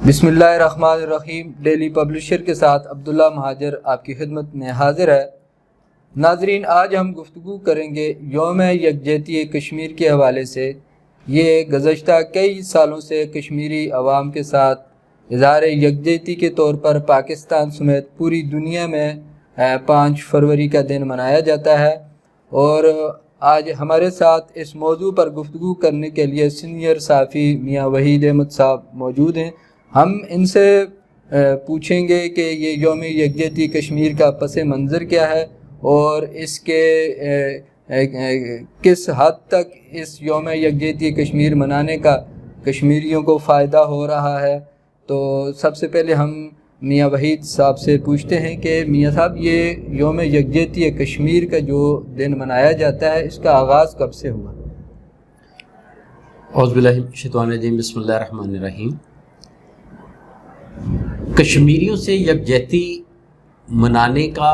بسم اللہ الرحمن الرحیم۔ ڈیلی پبلشر کے ساتھ عبداللہ مہاجر آپ کی خدمت میں حاضر ہے۔ ناظرین، آج ہم گفتگو کریں گے یوم یکجہتی کشمیر کے حوالے سے۔ یہ گزشتہ کئی سالوں سے کشمیری عوام کے ساتھ اظہار یکجہتی کے طور پر پاکستان سمیت پوری دنیا میں 5 فروری کا دن منایا جاتا ہے، اور آج ہمارے ساتھ اس موضوع پر گفتگو کرنے کے لیے سینئر صحافی میاں وحید احمد صاحب موجود ہیں۔ ہم ان سے پوچھیں گے کہ یہ یوم یکجہتی کشمیر کا پس منظر کیا ہے، اور اس کے کس حد تک اس یوم یکجہتی کشمیر منانے کا کشمیریوں کو فائدہ ہو رہا ہے۔ تو سب سے پہلے ہم میاں وحید صاحب سے پوچھتے ہیں کہ میاں صاحب، یہ یوم یکجہتی کشمیر کا جو دن منایا جاتا ہے، اس کا آغاز کب سے ہوا؟ اعوذ باللہ من الشیطان الرجیم، بسم اللہ الرحمن الرحیم۔ کشمیریوں سے یکجہتی منانے کا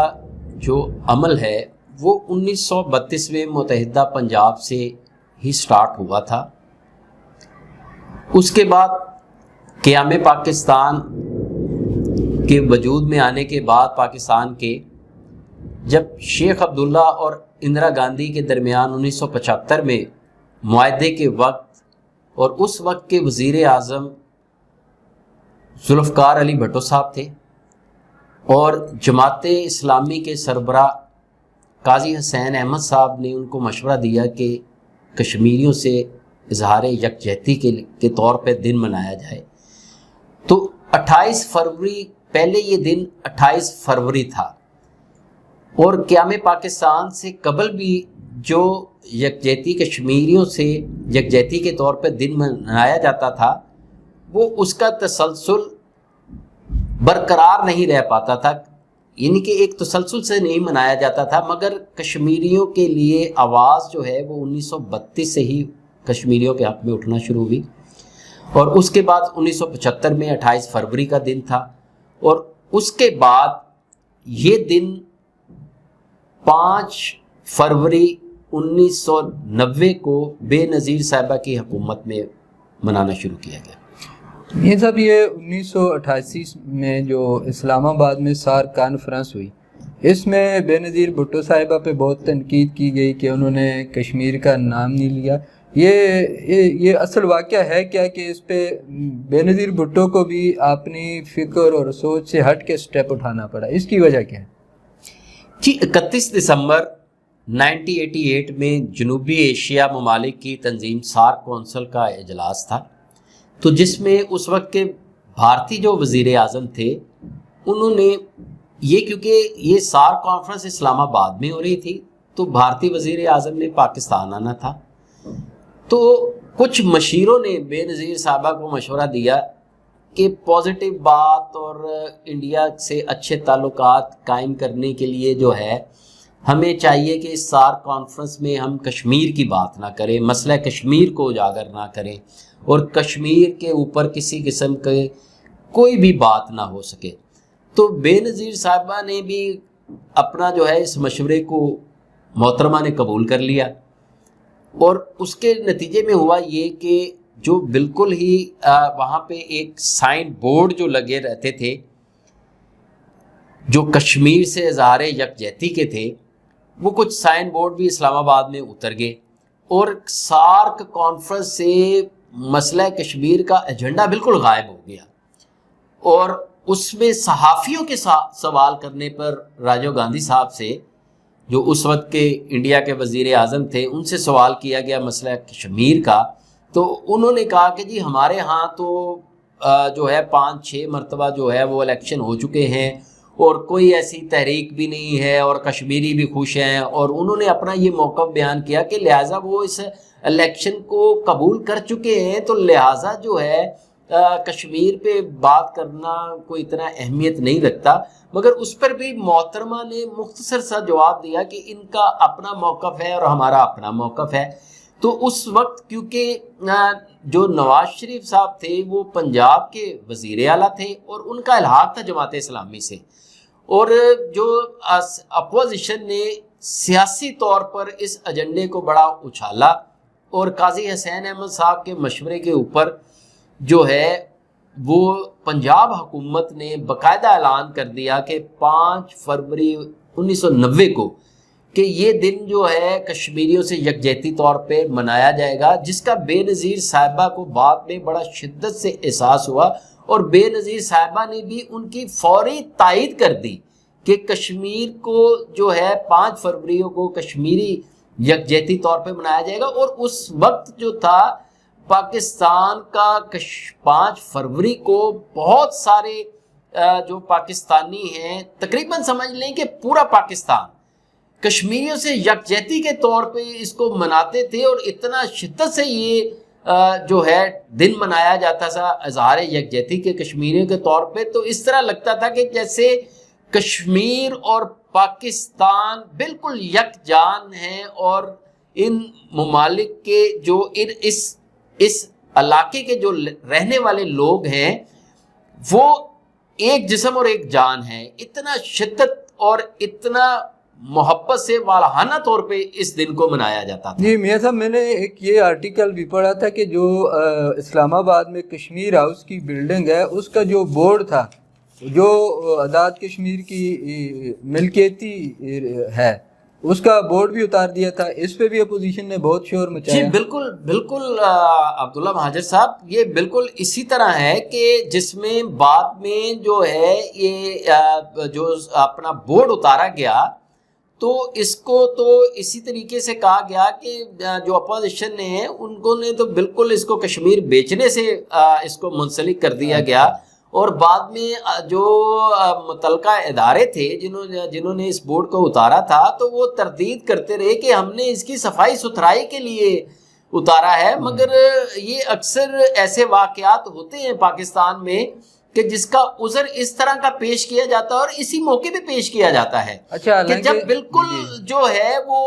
جو عمل ہے وہ 1932 متحدہ پنجاب سے ہی سٹارٹ ہوا تھا۔ اس کے بعد قیام پاکستان کے وجود میں آنے کے بعد پاکستان کے جب شیخ عبداللہ اور اندرا گاندھی کے درمیان 1975 میں معاہدے کے وقت، اور اس وقت کے وزیر اعظم ذوالفقار علی بھٹو صاحب تھے، اور جماعت اسلامی کے سربراہ قاضی حسین احمد صاحب نے ان کو مشورہ دیا کہ کشمیریوں سے اظہار یکجہتی کے طور پہ دن منایا جائے۔ تو 28 فروری، پہلے یہ دن 28 فروری تھا، اور قیام پاکستان سے قبل بھی جو یکجہتی کشمیریوں سے یکجہتی کے طور پہ دن منایا جاتا تھا، وہ اس کا تسلسل برقرار نہیں رہ پاتا تھا، یعنی کہ ایک تسلسل سے نہیں منایا جاتا تھا، مگر کشمیریوں کے لیے آواز جو ہے وہ 1932 سے ہی کشمیریوں کے حق میں اٹھنا شروع ہوئی، اور اس کے بعد 1975 میں 28 فروری کا دن تھا، اور اس کے بعد یہ دن 5 فروری 1990 کو بے نظیر صاحبہ کی حکومت میں منانا شروع کیا گیا۔ یہ سب 1988 میں جو اسلام آباد میں سار کانفرنس ہوئی، اس میں بے نظیر بھٹو صاحبہ پہ بہت تنقید کی گئی کہ انہوں نے کشمیر کا نام نہیں لیا۔ یہ اصل واقعہ ہے کیا کہ اس پہ بے نظیر بھٹو کو بھی اپنی فکر اور سوچ سے ہٹ کے سٹیپ اٹھانا پڑا؟ اس کی وجہ کیا ہے؟ جی، 31 دسمبر 1988 میں جنوبی ایشیا ممالک کی تنظیم سارک کونسل کا اجلاس تھا، تو جس میں اس وقت کے بھارتی جو وزیر اعظم تھے، انہوں نے کیونکہ یہ سارک کانفرنس اسلام آباد میں ہو رہی تھی، تو بھارتی وزیر اعظم نے پاکستان آنا تھا، تو کچھ مشیروں نے بے نظیر صاحبہ کو مشورہ دیا کہ پازیٹیو بات اور انڈیا سے اچھے تعلقات قائم کرنے کے لیے جو ہے ہمیں چاہیے کہ اس سارک کانفرنس میں ہم کشمیر کی بات نہ کریں، مسئلہ کشمیر کو اجاگر نہ کریں، اور کشمیر کے اوپر کسی قسم کے کوئی بھی بات نہ ہو سکے۔ تو بے نظیر صاحبہ نے بھی اپنا جو ہے اس مشورے کو محترمہ نے قبول کر لیا، اور اس کے نتیجے میں ہوا یہ کہ جو بالکل ہی وہاں پہ ایک سائن بورڈ جو لگے رہتے تھے جو کشمیر سے اظہار یکجہتی کے تھے، وہ کچھ سائن بورڈ بھی اسلام آباد میں اتر گئے، اور سارک کانفرنس سے مسئلہ کشمیر کا ایجنڈا بالکل غائب ہو گیا۔ اور اس میں صحافیوں کے سوال کرنے پر راجیو گاندھی صاحب سے، جو اس وقت کے انڈیا کے وزیر اعظم تھے، ان سے سوال کیا گیا مسئلہ کشمیر کا، تو انہوں نے کہا کہ جی ہمارے ہاں تو جو ہے 5-6 مرتبہ جو ہے وہ الیکشن ہو چکے ہیں، اور کوئی ایسی تحریک بھی نہیں ہے، اور کشمیری بھی خوش ہیں، اور انہوں نے اپنا یہ موقف بیان کیا کہ لہٰذا وہ اس الیکشن کو قبول کر چکے ہیں، تو لہٰذا جو ہے کشمیر پہ بات کرنا کوئی اتنا اہمیت نہیں رکھتا۔ مگر اس پر بھی محترمہ نے مختصر سا جواب دیا کہ ان کا اپنا موقف ہے اور ہمارا اپنا موقف ہے۔ تو اس وقت کیونکہ جو نواز شریف صاحب تھے وہ پنجاب کے وزیر اعلیٰ تھے، اور ان کا الحاق تھا جماعت اسلامی سے، اور جو اپوزیشن نے سیاسی طور پر اس ایجنڈے کو بڑا اچھالا، اور قاضی حسین احمد صاحب کے مشورے کے اوپر جو ہے وہ پنجاب حکومت نے باقاعدہ اعلان کر دیا کہ 5 فروری 1990 کو کہ یہ دن جو ہے کشمیریوں سے یکجہتی طور پہ منایا جائے گا، جس کا بے نظیر صاحبہ کو بعد میں بڑا شدت سے احساس ہوا، اور بے نظیر صاحبہ نے بھی ان کی فوری تائید کر دی کہ کشمیر کو جو ہے 5 فروری کو کشمیری یکجہتی طور پہ منایا جائے گا۔ اور اس وقت جو تھا پاکستان کا 5 فروری کو بہت سارے جو پاکستانی ہیں، تقریباً سمجھ لیں کہ پورا پاکستان کشمیریوں سے یکجہتی کے طور پہ اس کو مناتے تھے، اور اتنا شدت سے یہ جو ہے دن منایا جاتا تھا اظہار یکجہتی کے کشمیریوں کے طور پہ، تو اس طرح لگتا تھا کہ جیسے کشمیر اور پاکستان بالکل یکجان ہیں، اور ان ممالک کے جو اس علاقے کے جو رہنے والے لوگ ہیں وہ ایک جسم اور ایک جان ہیں۔ اتنا شدت اور اتنا محبت سے والہانہ طور پہ اس دن کو منایا جاتا تھا۔ جی میاں صاحب، میں نے ایک یہ آرٹیکل بھی پڑھا تھا کہ جو اسلام آباد میں کشمیر ہاؤس کی بلڈنگ ہے، اس کا جو بورڈ تھا، جو آزاد کشمیر کی ملکیتی ہے، اس کا بورڈ بھی اتار دیا تھا۔ اس پہ بھی اپوزیشن نے بہت شور مچایا۔ جی بالکل عبداللہ مہاجر صاحب، یہ بالکل اسی طرح ہے کہ جس میں بعد میں جو ہے یہ جو اپنا بورڈ اتارا گیا، تو اس کو تو اسی طریقے سے کہا گیا کہ جو اپوزیشن نے ان کو نے تو بالکل اس کو کشمیر بیچنے سے اس کو منسلک کر دیا گیا، اور بعد میں جو متعلقہ ادارے تھے جنہوں نے اس بورڈ کو اتارا تھا، تو وہ تردید کرتے رہے کہ ہم نے اس کی صفائی ستھرائی کے لیے اتارا ہے، مگر یہ اکثر ایسے واقعات ہوتے ہیں پاکستان میں کہ جس کا عذر اس طرح کا پیش کیا جاتا ہے اور اسی موقع پہ پیش کیا جاتا ہے کہ جب بالکل جو ہے وہ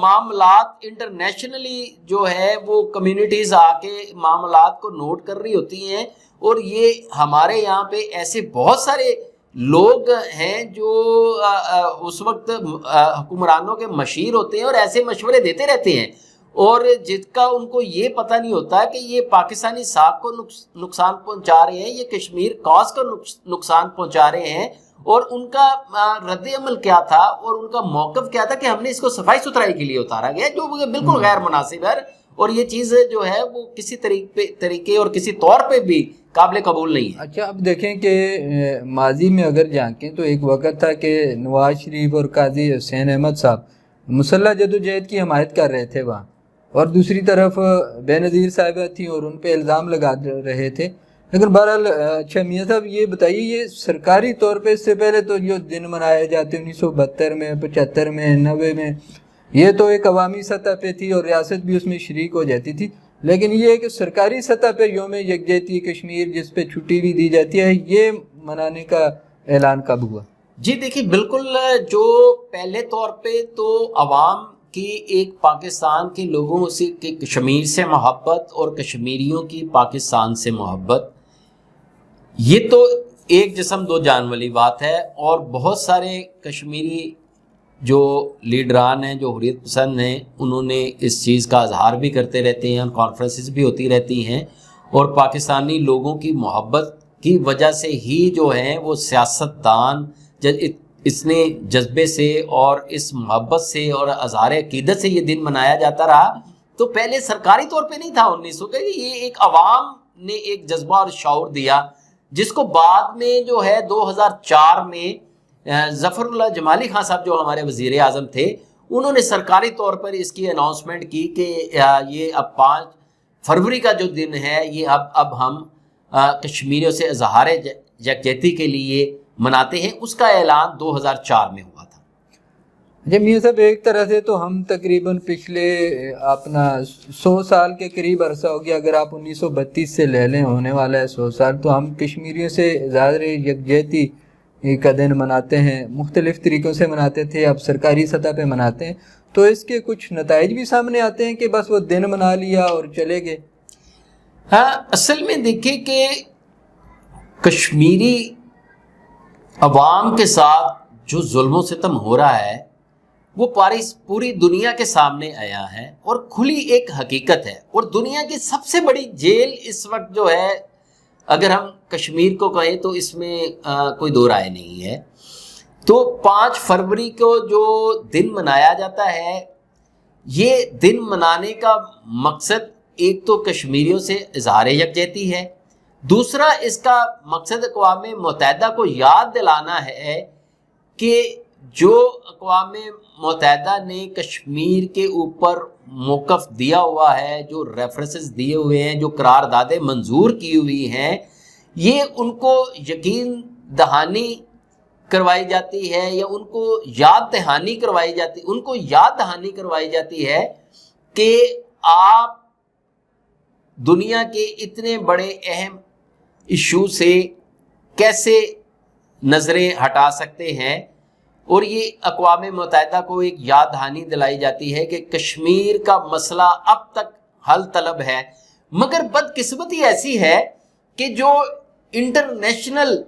معاملات انٹرنیشنلی جو ہے وہ کمیونٹیز آ کے معاملات کو نوٹ کر رہی ہوتی ہیں، اور یہ ہمارے یہاں پہ ایسے بہت سارے لوگ ہیں جو اس وقت حکمرانوں کے مشیر ہوتے ہیں اور ایسے مشورے دیتے رہتے ہیں، اور جس کا ان کو یہ پتہ نہیں ہوتا کہ یہ پاکستانی ساکھ کو نقصان پہنچا رہے ہیں، یہ کشمیر کاز کو نقصان پہنچا رہے ہیں، اور ان کا رد عمل کیا تھا اور ان کا موقف کیا تھا کہ ہم نے اس کو صفائی ستھرائی کے لیے اتارا گیا، جو بالکل غیر مناسب ہے، اور یہ چیز جو ہے وہ کسی طریقے اور کسی طور پہ بھی قابل قبول نہیں ہے۔ اچھا، اب دیکھیں کہ ماضی میں اگر جھانکیں تو ایک وقت تھا کہ نواز شریف اور قاضی حسین احمد صاحب مسلح جدوجہد کی حمایت کر رہے تھے وہاں، اور دوسری طرف بے نظیر صاحبہ تھیں اور ان پہ الزام لگا رہے تھے۔ لیکن بہرحال اچھا میاں صاحب یہ بتائیے، یہ سرکاری طور پہ اس سے پہلے تو جو دن منائے جاتے 1972 میں 75 میں 90 میں، یہ تو ایک عوامی سطح پہ تھی اور ریاست بھی اس میں شریک ہو جاتی تھی، لیکن یہ ہے کہ سرکاری سطح پہ یوم یکجہتی کشمیر جس پہ چھٹی بھی دی جاتی ہے، یہ منانے کا اعلان کب ہوا؟ جی دیکھیے، بالکل جو پہلے طور پہ تو عوام کی ایک پاکستان کے لوگوں سے کشمیر سے محبت اور کشمیریوں کی پاکستان سے محبت، یہ تو ایک جسم دو جان والی بات ہے، اور بہت سارے کشمیری جو لیڈران ہیں جو حریت پسند ہیں انہوں نے اس چیز کا اظہار بھی کرتے رہتے ہیں، کانفرنسز بھی ہوتی رہتی ہیں، اور پاکستانی لوگوں کی محبت کی وجہ سے ہی جو ہیں وہ سیاستدان اس نے جذبے سے اور اس محبت سے اور اظہار عقیدت سے یہ دن منایا جاتا رہا۔ تو پہلے سرکاری طور پہ نہیں تھا 1900 کا، یہ ایک عوام نے ایک جذبہ اور شعور دیا، جس کو بعد میں جو ہے 2004 میں ظفر اللہ جمالی خان صاحب جو ہمارے وزیر اعظم تھے، انہوں نے سرکاری طور پر اس کی اناؤنسمنٹ کی کہ یہ اب 5 فروری کا جو دن ہے یہ اب ہم کشمیریوں سے اظہار یکجہتی کے لیے مناتے ہیں۔ اس کا اعلان 2004 میں ہوا تھا۔ جی میاں صاحب، ایک طرح سے تو ہم تقریباً پچھلے اپنا 100 سال کے قریب عرصہ ہو گیا، اگر آپ 1932 سے لے لیں ہونے والا ہے 100 سال، تو ہم کشمیریوں سے اظہار یکجہتی کا دن مناتے ہیں، مختلف طریقوں سے مناتے تھے، اب سرکاری سطح پہ مناتے ہیں، تو اس کے کچھ نتائج بھی سامنے آتے ہیں کہ بس وہ دن منا لیا اور چلے گئے۔ ہاں، اصل میں دیکھیں کہ کشمیری عوام کے ساتھ جو ظلم و ستم ہو رہا ہے وہ پوری دنیا کے سامنے آیا ہے اور کھلی ایک حقیقت ہے، اور دنیا کی سب سے بڑی جیل اس وقت جو ہے اگر ہم کشمیر کو کہیں تو اس میں کوئی دو رائے نہیں ہے. تو 5 فروری کو جو دن منایا جاتا ہے، یہ دن منانے کا مقصد ایک تو کشمیریوں سے اظہار یکجہتی ہے، دوسرا اس کا مقصد اقوام متحدہ کو یاد دلانا ہے کہ جو اقوام متحدہ نے کشمیر کے اوپر موقف دیا ہوا ہے، جو ریفرنسز دیے ہوئے ہیں، جو قراردادیں منظور کی ہوئی ہیں، یہ ان کو یقین دہانی کروائی جاتی ہے یا ان کو یاد دہانی کروائی جاتی ہے کہ آپ دنیا کے اتنے بڑے اہم ایشو سے کیسے نظریں ہٹا سکتے ہیں. اور یہ اقوام متحدہ کو ایک یاد دہانی دلائی جاتی ہے کہ کشمیر کا مسئلہ اب تک حل طلب ہے. مگر بدقسمتی ایسی ہے کہ جو انٹرنیشنل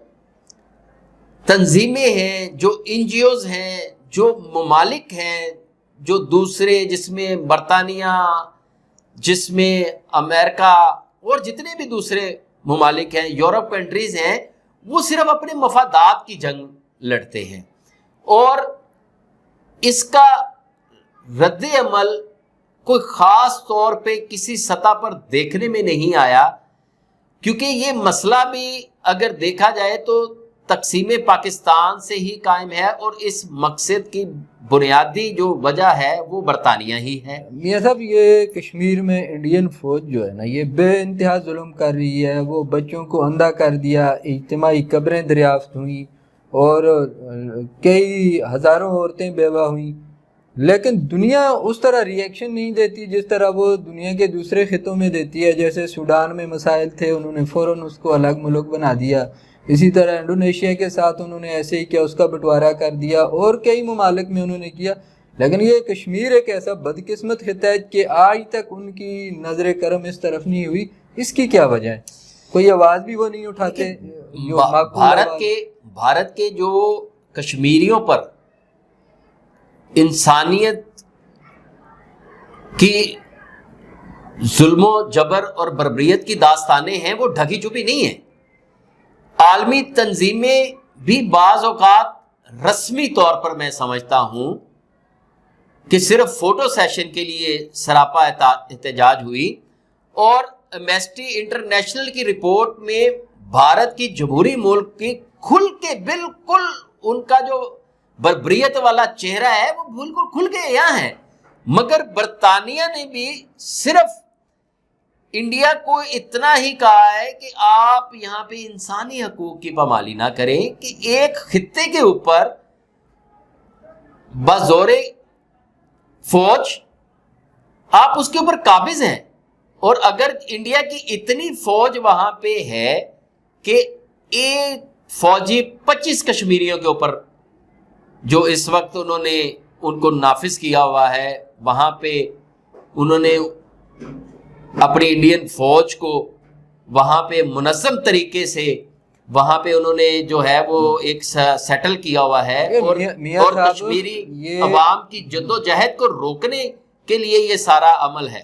تنظیمیں ہیں، جو NGOs ہیں، جو ممالک ہیں، جو دوسرے، جس میں برطانیہ، جس میں امریکہ اور جتنے بھی دوسرے ممالک ہیں، یورپ کنٹریز ہیں، وہ صرف اپنے مفادات کی جنگ لڑتے ہیں. اور اس کا رد عمل کوئی خاص طور پہ کسی سطح پر دیکھنے میں نہیں آیا، کیونکہ یہ مسئلہ بھی اگر دیکھا جائے تو تقسیم پاکستان سے ہی قائم ہے، اور اس مقصد کی بنیادی جو وجہ ہے وہ برطانیہ ہی ہے. میاں صاحب، یہ کشمیر میں انڈین فوج جو ہے نا، یہ بے انتہا ظلم کر رہی ہے. وہ بچوں کو اندھا کر دیا، اجتماعی قبریں دریافت ہوئیں اور کئی ہزاروں عورتیں بیوہ ہوئیں، لیکن دنیا اس طرح ری ایکشن نہیں دیتی جس طرح وہ دنیا کے دوسرے خطوں میں دیتی ہے. جیسے سوڈان میں مسائل تھے، انہوں نے فوراً اس کو الگ ملک بنا دیا. اسی طرح انڈونیشیا کے ساتھ انہوں نے ایسے ہی کیا، اس کا بٹوارا کر دیا، اور کئی ممالک میں انہوں نے کیا. لیکن یہ کشمیر ایک ایسا بدقسمت خطہ ہے کہ آج تک ان کی نظر کرم اس طرف نہیں ہوئی. اس کی کیا وجہ ہے؟ کوئی آواز بھی وہ نہیں اٹھاتے. بھارت کے جو کشمیریوں پر انسانیت کی ظلم و جبر اور بربریت کی داستانیں ہیں، وہ ڈھکی چھپی نہیں ہیں. عالمی تنظیمیں بھی بعض اوقات رسمی طور پر میں سمجھتا ہوں کہ صرف فوٹو سیشن کے لیے سراپا احتجاج ہوئی، اور ایمنسٹی انٹرنیشنل کی رپورٹ میں بھارت کی جمہوری ملک کی کھل کے بالکل ان کا جو بربریت والا چہرہ ہے وہ بالکل کھل کے یہاں ہے. مگر برطانیہ نے بھی صرف انڈیا کو اتنا ہی کہا ہے کہ آپ یہاں پہ انسانی حقوق کی پامالی نہ کریں، کہ ایک خطے کے اوپر بزور فوج آپ اس کے اوپر قابض ہیں. اور اگر انڈیا کی اتنی فوج وہاں پہ ہے کہ ایک فوجی 25 کشمیریوں کے اوپر جو اس وقت انہوں نے ان کو نافذ کیا ہوا ہے، وہاں پہ انہوں نے اپنی انڈین فوج کو وہاں پہ منظم طریقے سے وہاں پہ انہوں نے جو ہے وہ ایک سیٹل کیا ہوا ہے، اور کشمیری عوام کی جدوجہد کو روکنے کے لیے یہ سارا عمل ہے.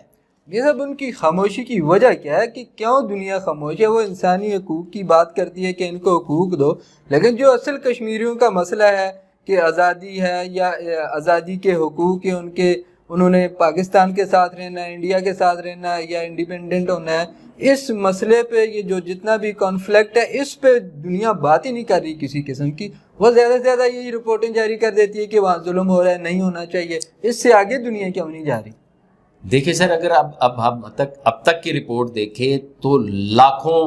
یہ سب ان کی خاموشی کی وجہ کیا ہے کہ کیوں دنیا خاموش ہے؟ وہ انسانی حقوق کی بات کرتی ہے کہ ان کو حقوق دو، لیکن جو اصل کشمیریوں کا مسئلہ ہے کہ آزادی ہے یا آزادی کے حقوق ہیں ان کے، انہوں نے پاکستان کے ساتھ رہنا ہے، انڈیا کے ساتھ رہنا ہے یا انڈیپینڈنٹ ہونا ہے، اس مسئلے پہ یہ جو جتنا بھی کانفلکٹ ہے اس پہ دنیا بات ہی نہیں کر رہی کسی قسم کی. وہ زیادہ سے زیادہ یہی رپورٹیں جاری کر دیتی ہے کہ وہاں ظلم ہو رہا ہے، نہیں ہونا چاہیے. اس سے آگے دنیا کیوں نہیں جا رہی؟ دیکھیں سر، اگر اب ہم اب تک کی رپورٹ دیکھیں تو لاکھوں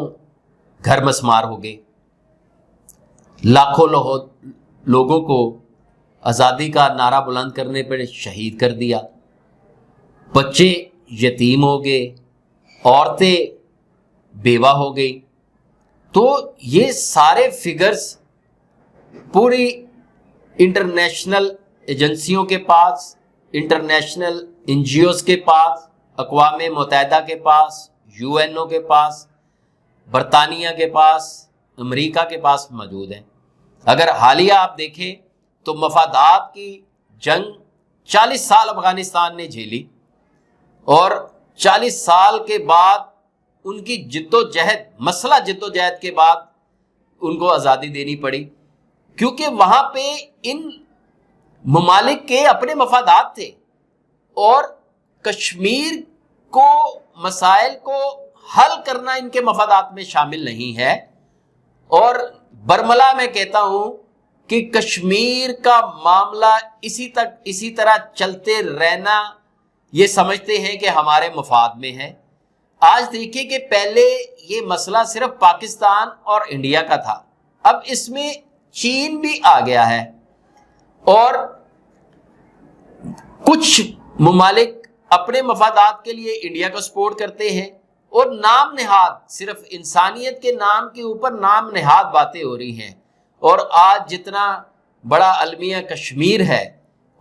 گھر مسمار ہو گئے، لاکھوں لوگوں کو آزادی کا نعرہ بلند کرنے پر شہید کر دیا، بچے یتیم ہو گئے، عورتیں بیوہ ہو گئی. تو یہ سارے فگرز پوری انٹرنیشنل ایجنسیوں کے پاس، انٹرنیشنل NGOs کے پاس، اقوام متحدہ کے پاس، UNO کے پاس، برطانیہ کے پاس، امریکہ کے پاس موجود ہیں. اگر حالیہ آپ دیکھیں تو مفادات کی جنگ 40 سال افغانستان نے جھیلی، اور 40 سال کے بعد ان کی جدوجہد، مسلح جدوجہد کے بعد ان کو آزادی دینی پڑی، کیونکہ وہاں پہ ان ممالک کے اپنے مفادات تھے اور کشمیر کو، مسائل کو حل کرنا ان کے مفادات میں شامل نہیں ہے۔ اور برملا میں کہتا ہوں کہ کشمیر کا معاملہ اسی طرح چلتے رہنا یہ سمجھتے ہیں کہ ہمارے مفاد میں ہے۔ آج دیکھیے کہ پہلے یہ مسئلہ صرف پاکستان اور انڈیا کا تھا، اب اس میں چین بھی آ گیا ہے، اور کچھ ممالک اپنے مفادات کے لیے انڈیا کو سپورٹ کرتے ہیں، اور نام نہاد، صرف انسانیت کے نام کے اوپر نام نہاد باتیں ہو رہی ہیں۔ اور آج جتنا بڑا المیہ کشمیر ہے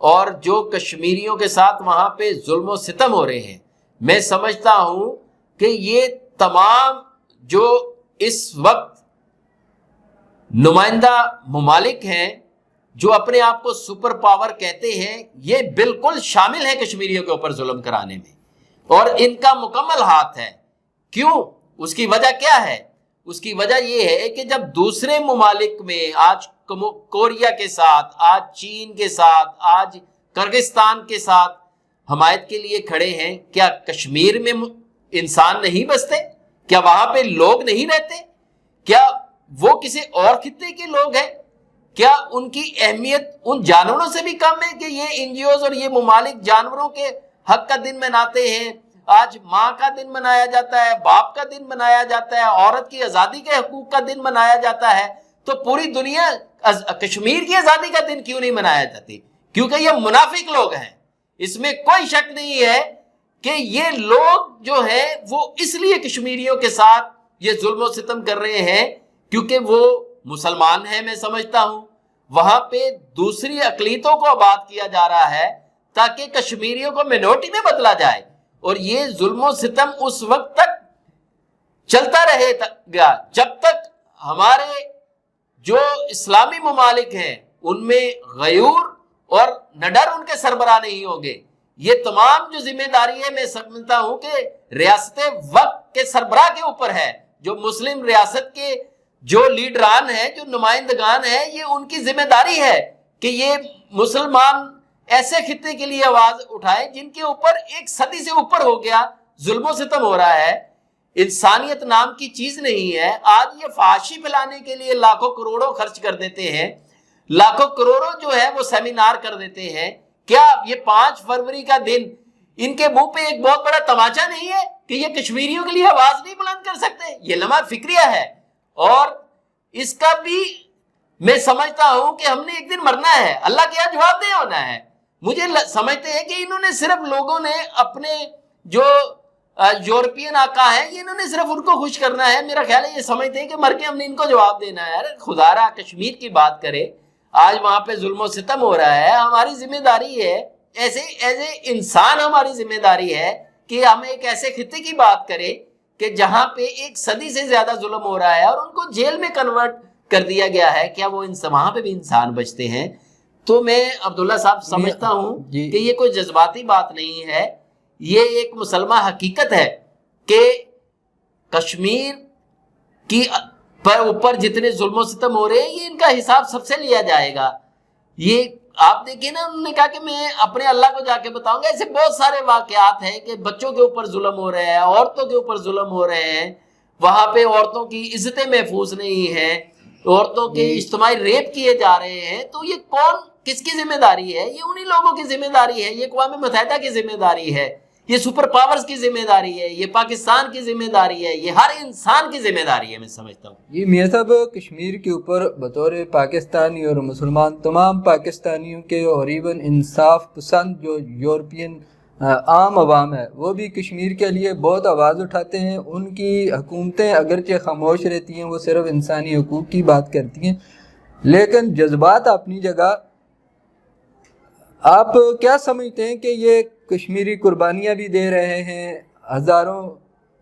اور جو کشمیریوں کے ساتھ وہاں پہ ظلم و ستم ہو رہے ہیں، میں سمجھتا ہوں کہ یہ تمام جو اس وقت نمائندہ ممالک ہیں جو اپنے آپ کو سپر پاور کہتے ہیں، یہ بالکل شامل ہیں کشمیریوں کے اوپر ظلم کرانے میں، اور ان کا مکمل ہاتھ ہے۔ کیوں؟ اس کی وجہ کیا ہے؟ اس کی وجہ یہ ہے کہ جب دوسرے ممالک میں آج کوریا کے ساتھ، آج چین کے ساتھ، آج کرغزستان کے ساتھ حمایت کے لیے کھڑے ہیں، کیا کشمیر میں انسان نہیں بستے؟ کیا وہاں پہ لوگ نہیں رہتے؟ کیا وہ کسی اور خطے کے لوگ ہیں؟ کیا ان کی اہمیت ان جانوروں سے بھی کم ہے کہ یہ این جی اوز اور یہ ممالک جانوروں کے حق کا دن مناتے ہیں؟ آج ماں کا دن منایا جاتا ہے، باپ کا دن منایا جاتا ہے، عورت کی آزادی کے حقوق کا دن منایا جاتا ہے، تو پوری دنیا کشمیر کی آزادی کا دن کیوں نہیں منایا جاتی؟ کیونکہ یہ منافق لوگ ہیں، اس میں کوئی شک نہیں ہے کہ یہ لوگ جو ہیں وہ اس لیے کشمیریوں کے ساتھ یہ ظلم و ستم کر رہے ہیں کیونکہ وہ مسلمان ہیں۔ میں سمجھتا ہوں وہاں پہ دوسری اقلیتوں کو آباد کیا جا رہا ہے تاکہ کشمیریوں کو مینورٹی میں بدلا جائے، اور یہ ظلم و ستم اس وقت تک چلتا رہے گا جب تک ہمارے جو اسلامی ممالک ہیں ان میں غیور اور نڈر ان کے سربراہ نہیں ہوں گے۔ یہ تمام جو ذمہ داری ہے، میں سمجھتا ہوں کہ ریاست وقت کے سربراہ کے اوپر ہے، جو مسلم ریاست کے جو لیڈران ہیں، جو نمائندگان ہیں، یہ ان کی ذمہ داری ہے کہ یہ مسلمان ایسے خطے کے لیے آواز اٹھائے جن کے اوپر ایک صدی سے اوپر ہو گیا ظلم و ستم ہو رہا ہے، انسانیت نام کی چیز نہیں ہے۔ آج یہ فحاشی پھیلانے کے لیے لاکھوں کروڑوں خرچ کر دیتے ہیں، لاکھوں کروڑوں جو ہے وہ سیمینار کر دیتے ہیں۔ کیا یہ 5 فروری کا دن ان کے منہ پہ ایک بہت بڑا تماچا نہیں ہے کہ یہ کشمیریوں کے لیے آواز نہیں بلند کر سکتے؟ یہ لمحہ فکریہ ہے، اور اس کا بھی میں سمجھتا ہوں کہ ہم نے ایک دن مرنا ہے، اللہ کے یہاں جواب دہ ہونا ہے۔ مجھے سمجھتے ہیں کہ انہوں نے صرف لوگوں نے اپنے جو یورپین آقا ہیں، یہ انہوں نے صرف ان کو خوش کرنا ہے۔ میرا خیال ہے یہ سمجھتے ہیں کہ مر کے ہم نے ان کو جواب دینا ہے۔ خدا را کشمیر کی بات کرے، آج وہاں پہ ظلم و ستم ہو رہا ہے، ہماری ذمہ داری ہے، ایسے انسان ہماری ذمہ داری ہے کہ ہم ایک ایسے خطے کی بات کریں کہ جہاں پہ ایک صدی سے زیادہ ظلم ہو رہا ہے اور ان کو جیل میں کنورٹ کر دیا گیا ہے۔ کیا وہ وہاں پہ بھی انسان بچتے ہیں؟ تو میں عبداللہ صاحب سمجھتا ہوں کہ یہ کوئی جذباتی بات نہیں ہے، یہ ایک مسلمہ حقیقت ہے کہ کشمیر کی پر اوپر جتنے ظلم و ستم ہو رہے ہیں، یہ ان کا حساب سب سے لیا جائے گا۔ یہ آپ دیکھیں نا، انہوں نے کہا کہ میں اپنے اللہ کو جا کے بتاؤں گا۔ ایسے بہت سارے واقعات ہیں کہ بچوں کے اوپر ظلم ہو رہے ہیں، عورتوں کے اوپر ظلم ہو رہے ہیں، وہاں پہ عورتوں کی عزتیں محفوظ نہیں ہیں، عورتوں کے اجتماعی ریپ کیے جا رہے ہیں۔ تو یہ کون، کس کی ذمہ داری ہے؟ یہ انہی لوگوں کی ذمہ داری ہے، یہ اقوام متحدہ کی ذمہ داری ہے، یہ سپر پاورز کی ذمہ داری ہے، یہ پاکستان کی ذمہ داری ہے، یہ ہر انسان کی ذمہ داری ہے۔ میں سمجھتا ہوں یہ میاں صاحب کشمیر کے اوپر بطور پاکستانی اور مسلمان تمام پاکستانیوں کے اور ایون انصاف پسند جو یورپین عام عوام ہے وہ بھی کشمیر کے لیے بہت آواز اٹھاتے ہیں۔ ان کی حکومتیں اگرچہ خاموش رہتی ہیں، وہ صرف انسانی حقوق کی بات کرتی ہیں، لیکن جذبات اپنی جگہ۔ آپ کیا سمجھتے ہیں کہ یہ کشمیری قربانیاں بھی دے رہے ہیں، ہزاروں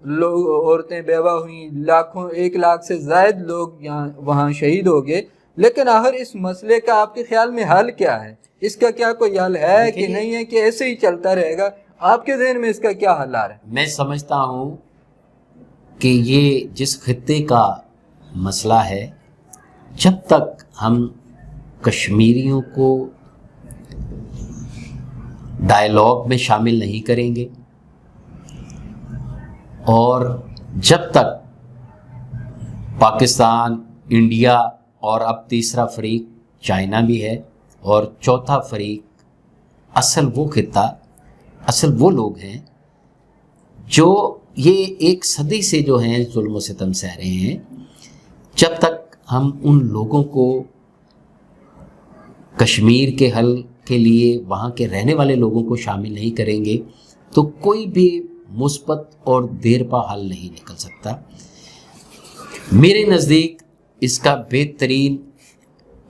لوگ، عورتیں بیوہ ہوئیں، لاکھوں، 1 لاکھ سے زائد لوگ یہاں وہاں شہید ہو گئے، لیکن آخر اس مسئلے کا آپ کے خیال میں حل کیا ہے؟ اس کا کیا کوئی حل ہے کہ نہیں ہے کہ ایسے ہی چلتا رہے گا؟ آپ کے ذہن میں اس کا کیا حل آ رہا ہے؟ میں سمجھتا ہوں کہ یہ جس خطے کا مسئلہ ہے، جب تک ہم کشمیریوں کو ڈائیلاگ میں شامل نہیں کریں گے، اور جب تک پاکستان، انڈیا اور اب تیسرا فریق چائنا بھی ہے، اور چوتھا فریق اصل وہ خطہ، اصل وہ لوگ ہیں جو یہ ایک صدی سے جو ہیں ظلم و ستم سہ رہے ہیں، جب تک ہم ان لوگوں کو کشمیر کے حل کے لیے وہاں کے رہنے والے لوگوں کو شامل نہیں کریں گے تو کوئی بھی مثبت اور دیرپا حل نہیں نکل سکتا۔ میرے نزدیک اس کا بہترین،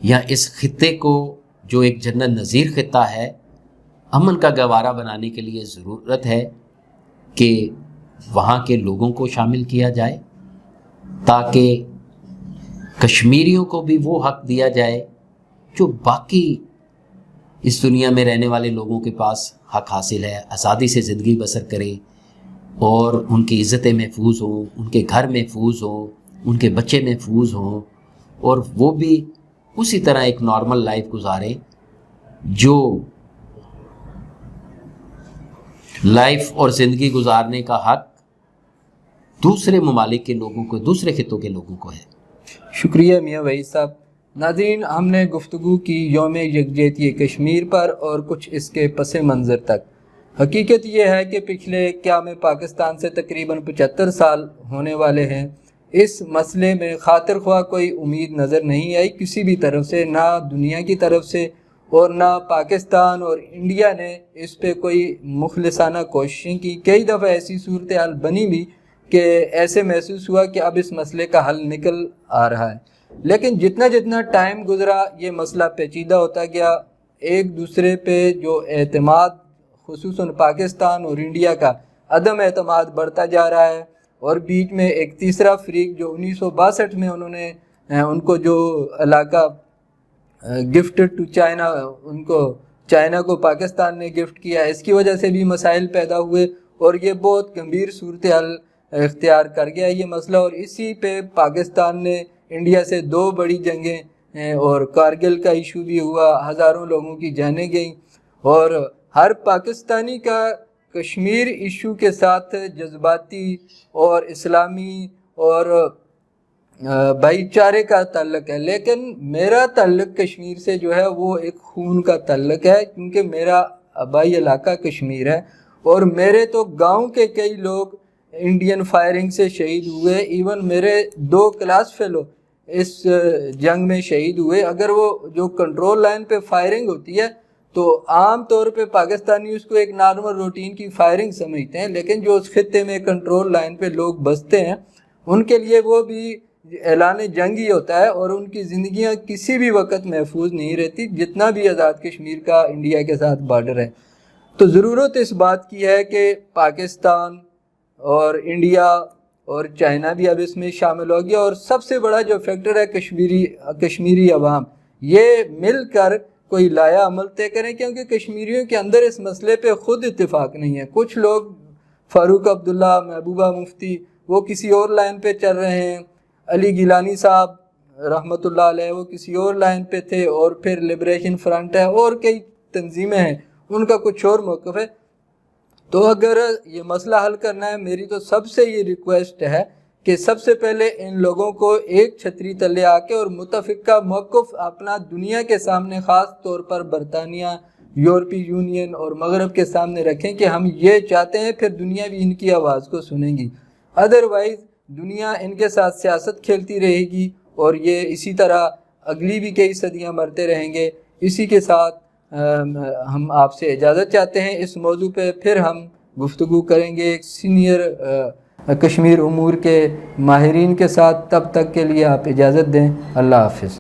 یا اس خطے کو جو ایک جنت نظیر خطہ ہے، امن کا گہوارہ بنانے کے لیے ضرورت ہے کہ وہاں کے لوگوں کو شامل کیا جائے، تاکہ کشمیریوں کو بھی وہ حق دیا جائے جو باقی اس دنیا میں رہنے والے لوگوں کے پاس حق حاصل ہے، آزادی سے زندگی بسر کریں اور ان کی عزتیں محفوظ ہوں، ان کے گھر محفوظ ہوں، ان کے بچے محفوظ ہوں، اور وہ بھی اسی طرح ایک نارمل لائف گزاریں جو لائف اور زندگی گزارنے کا حق دوسرے ممالک کے لوگوں کو، دوسرے خطوں کے لوگوں کو ہے۔ شکریہ میاں وحید صاحب۔ ناظرین، ہم نے گفتگو کی یوم یکجہتی کشمیر پر اور کچھ اس کے پس منظر تک۔ حقیقت یہ ہے کہ پچھلے قیام پاکستان سے تقریباً 75 سال ہونے والے ہیں۔ اس مسئلے میں خاطر خواہ کوئی امید نظر نہیں آئی کسی بھی طرف سے، نہ دنیا کی طرف سے، اور نہ پاکستان اور انڈیا نے اس پہ کوئی مخلصانہ کوششیں کی۔ کئی دفعہ ایسی صورتحال بنی بھی کہ ایسے محسوس ہوا کہ اب اس مسئلے کا حل نکل آ رہا ہے، لیکن جتنا ٹائم گزرا یہ مسئلہ پیچیدہ ہوتا گیا۔ ایک دوسرے پہ جو اعتماد، خصوصاً پاکستان اور انڈیا کا عدم اعتماد بڑھتا جا رہا ہے، اور بیچ میں ایک تیسرا فریق جو 1962 میں انہوں نے ان کو جو علاقہ گفٹڈ ٹو چائنا، ان کو چائنا کو پاکستان نے گفٹ کیا، اس کی وجہ سے بھی مسائل پیدا ہوئے، اور یہ بہت گمبھیر صورتحال اختیار کر گیا یہ مسئلہ۔ اور اسی پہ پاکستان نے انڈیا سے 2 بڑی جنگیں، اور کارگل کا ایشو بھی ہوا، ہزاروں لوگوں کی جانیں گئیں، اور ہر پاکستانی کا کشمیر ایشو کے ساتھ جذباتی اور اسلامی اور بھائی چارے کا تعلق ہے، لیکن میرا تعلق کشمیر سے جو ہے وہ ایک خون کا تعلق ہے، کیونکہ میرا آبائی علاقہ کشمیر ہے، اور میرے تو گاؤں کے کئی لوگ انڈین فائرنگ سے شہید ہوئے، ایون میرے 2 کلاس فیلو اس جنگ میں شہید ہوئے۔ اگر وہ جو کنٹرول لائن پہ فائرنگ ہوتی ہے تو عام طور پہ پاکستانی اس کو ایک نارمل روٹین کی فائرنگ سمجھتے ہیں، لیکن جو اس خطے میں کنٹرول لائن پہ لوگ بستے ہیں ان کے لیے وہ بھی اعلان جنگ ہی ہوتا ہے، اور ان کی زندگیاں کسی بھی وقت محفوظ نہیں رہتی، جتنا بھی آزاد کشمیر کا انڈیا کے ساتھ بارڈر ہے۔ تو ضرورت اس بات کی ہے کہ پاکستان اور انڈیا اور چائنا بھی اب اس میں شامل ہو گیا، اور سب سے بڑا جو فیکٹر ہے کشمیری عوام، یہ مل کر کوئی لایا عمل طے کریں، کیونکہ کشمیریوں کے اندر اس مسئلے پہ خود اتفاق نہیں ہے۔ کچھ لوگ فاروق عبداللہ، محبوبہ مفتی، وہ کسی اور لائن پہ چل رہے ہیں، علی گیلانی صاحب رحمۃ اللہ علیہ وہ کسی اور لائن پہ تھے، اور پھر لبریشن فرنٹ ہے اور کئی تنظیمیں ہیں ان کا کچھ اور موقف ہے۔ تو اگر یہ مسئلہ حل کرنا ہے، میری تو سب سے یہ ریکویسٹ ہے کہ سب سے پہلے ان لوگوں کو ایک چھتری تلے آ کے اور متفقہ موقف اپنا دنیا کے سامنے، خاص طور پر برطانیہ، یورپی یونین اور مغرب کے سامنے رکھیں کہ ہم یہ چاہتے ہیں، پھر دنیا بھی ان کی آواز کو سنیں گی۔ ادروائز دنیا ان کے ساتھ سیاست کھیلتی رہے گی، اور یہ اسی طرح اگلی بھی کئی صدیاں مرتے رہیں گے۔ اسی کے ساتھ ہم آپ سے اجازت چاہتے ہیں۔ اس موضوع پہ پھر ہم گفتگو کریں گے ایک سینئر کشمیر امور کے ماہرین کے ساتھ۔ تب تک کے لیے آپ اجازت دیں۔ اللہ حافظ۔